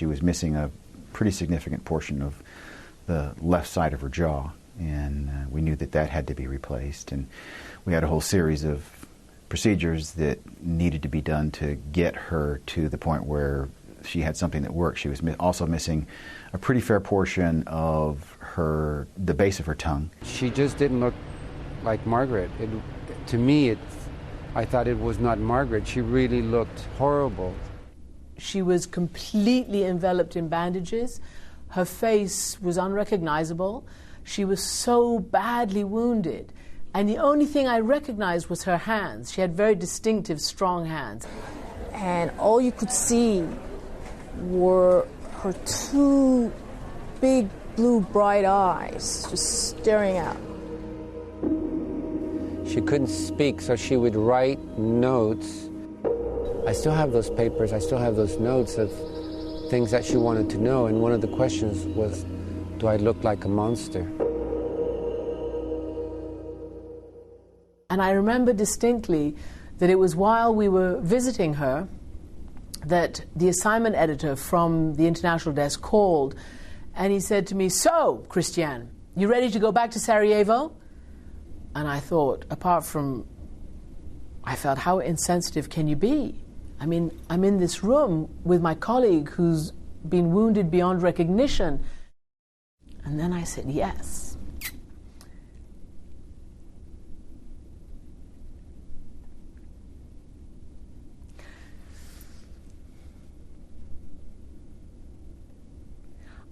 She was missing a pretty significant portion of the left side of her jaw, and we knew that that had to be replaced. And we had a whole series of procedures that needed to be done to get her to the point where she had something that worked. She was also missing a pretty fair portion of the base of her tongue. She just didn't look like Margaret. To me, I thought it was not Margaret. She really looked horrible. She was completely enveloped in bandages. Her face was unrecognizable. She was so badly wounded. And the only thing I recognized was her hands. She had very distinctive, strong hands. And all you could see were her two big blue bright eyes just staring out. She couldn't speak, so she would write notes. I still have those papers, I still have those notes of things that she wanted to know, and one of the questions was, do I look like a monster? And I remember distinctly that it was while we were visiting her that the assignment editor from the international desk called, and he said to me, "So, Christiane, you ready to go back to Sarajevo?" And I thought, I felt, how insensitive can you be? I mean, I'm in this room with my colleague who's been wounded beyond recognition. And then I said, yes.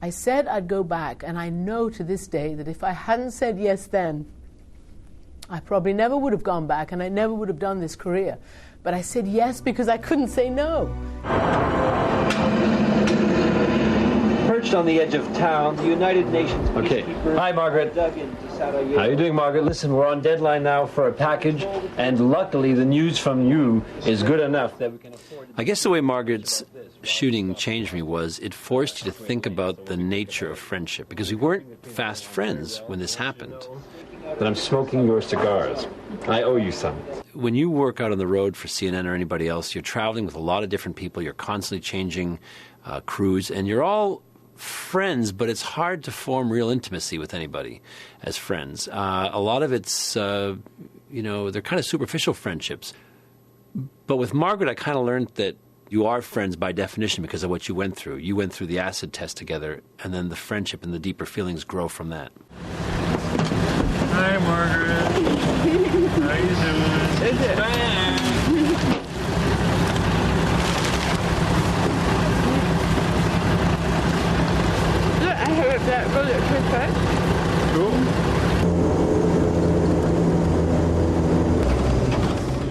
I said I'd go back, and I know to this day that if I hadn't said yes then, I probably never would have gone back, and I never would have done this career. But I said yes because I couldn't say no. Perched on the edge of town, the United Nations peacekeepers... Hi, Margaret. Dug into Sarajevo. How are you doing, Margaret? Listen, we're on deadline now for a package, and luckily the news from you is good enough that we can afford... I guess the way Margaret's shooting changed me was it forced you to think about the nature of friendship, because we weren't fast friends when this happened. But I'm smoking your cigars. I owe you some. When you work out on the road for CNN or anybody else, you're traveling with a lot of different people, you're constantly changing crews, and you're all friends, but it's hard to form real intimacy with anybody as friends. A lot of it's, they're kind of superficial friendships. But with Margaret, I kind of learned that you are friends by definition because of what you went through. You went through the acid test together, and then the friendship and the deeper feelings grow from that. Hi, Margaret. How you doing? Is it? Look, I have that bullet proof.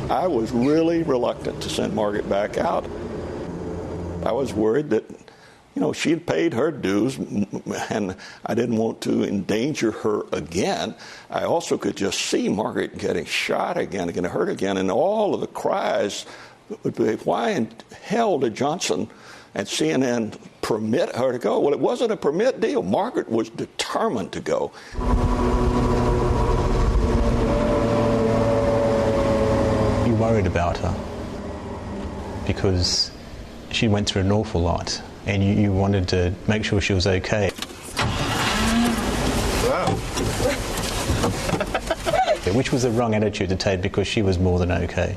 Cool. I was really reluctant to send Margaret back out. I was worried that, she had paid her dues, and I didn't want to endanger her again. I also could just see Margaret getting shot again, getting hurt again, and all of the cries would be, why in hell did Johnson and CNN permit her to go? Well, it wasn't a permit deal. Margaret was determined to go. You worried about her because she went through an awful lot, and you wanted to make sure she was okay. Wow. Which was the wrong attitude to take because she was more than okay.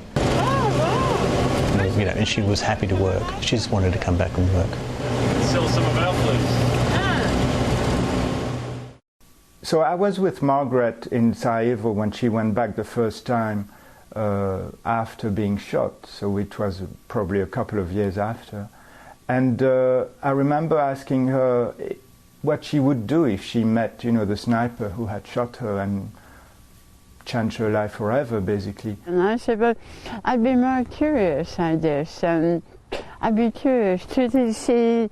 And she was happy to work. She just wanted to come back and work. Sell some of our place. So I was with Margaret in Sarajevo when she went back the first time after being shot, so it was probably a couple of years after. And I remember asking her what she would do if she met, the sniper who had shot her and changed her life forever, basically. And I said, well, I'd be more curious, I guess. I'd be curious, did he see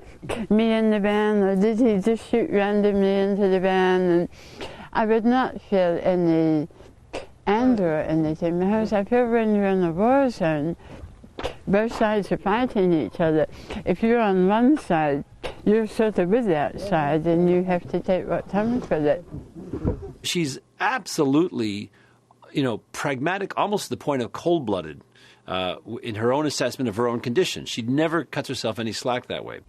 me in the van, or did he just shoot randomly into the van? And I would not feel any anger or anything, because I feel when you're in a war zone, both sides are fighting each other. If you're on one side, you're sort of with that side, and you have to take what comes with it. She's absolutely, pragmatic, almost to the point of cold-blooded in her own assessment of her own condition. She never cuts herself any slack that way.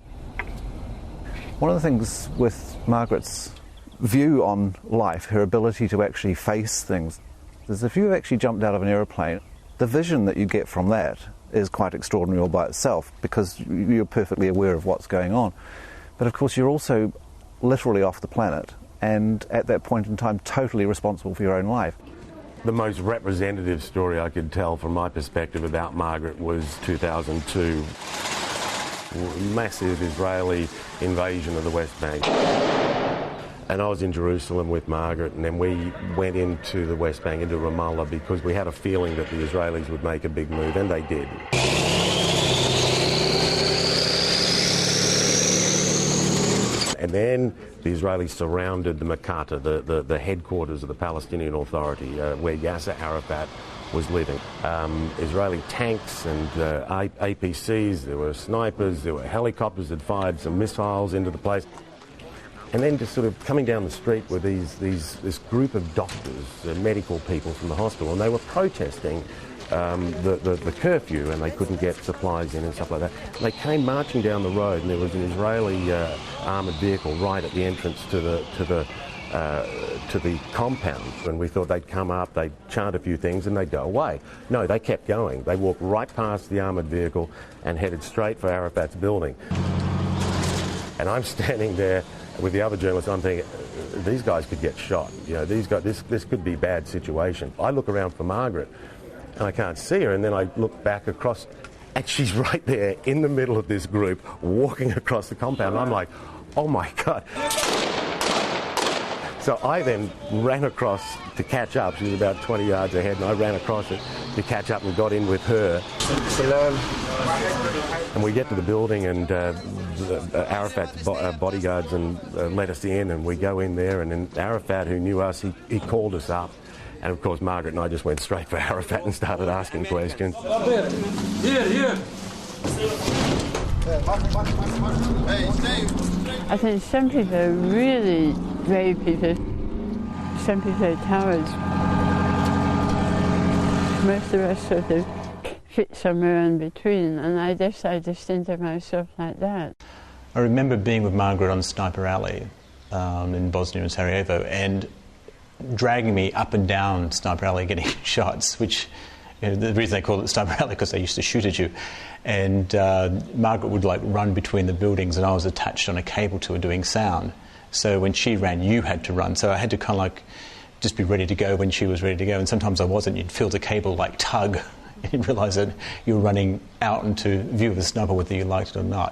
One of the things with Margaret's view on life, her ability to actually face things, is if you actually jumped out of an aeroplane, the vision that you get from that is quite extraordinary all by itself, because you're perfectly aware of what's going on. But of course you're also literally off the planet, and at that point in time totally responsible for your own life. The most representative story I could tell from my perspective about Margaret was 2002. Massive Israeli invasion of the West Bank. And I was in Jerusalem with Margaret, and then we went into the West Bank, into Ramallah, because we had a feeling that the Israelis would make a big move, and they did. And then the Israelis surrounded the Makata, the headquarters of the Palestinian Authority, where Yasser Arafat was living. Israeli tanks and APCs, there were snipers, there were helicopters that fired some missiles into the place. And then just sort of coming down the street were this group of doctors and medical people from the hospital, and they were protesting the curfew, and they couldn't get supplies in and stuff like that. And they came marching down the road, and there was an Israeli armoured vehicle right at the entrance to the compound. And we thought they'd come up, they'd chant a few things, and they'd go away. No, they kept going. They walked right past the armoured vehicle and headed straight for Arafat's building. And I'm standing there with the other journalists. I'm thinking, these guys could get shot. You know, these guys, this could be a bad situation. I look around for Margaret, and I can't see her, and then I look back across, and she's right there in the middle of this group, walking across the compound. And I'm like, oh my God. So I then ran across to catch up. She was about 20 yards ahead, and I ran across it to catch up and got in with her. And we get to the building, and Arafat's bodyguards let us in, and we go in there, and then Arafat, who knew us, he called us up. And of course, Margaret and I just went straight for Arafat and started asking questions. Here. I think some people are really brave people. Some people are cowards. Most of us sort of fit somewhere in between, and I decided to think of myself like that. I remember being with Margaret on Sniper Alley in Bosnia and Sarajevo, and dragging me up and down Sniper Alley getting shots, which, you know, the reason they call it Sniper Alley because they used to shoot at you. And Margaret would like run between the buildings, and I was attached on a cable to her doing sound. So when she ran, you had to run. So I had to kind of like just be ready to go when she was ready to go. And sometimes I wasn't. You'd feel the cable like tug, and you'd realise that you were running out into view of the sniper whether you liked it or not.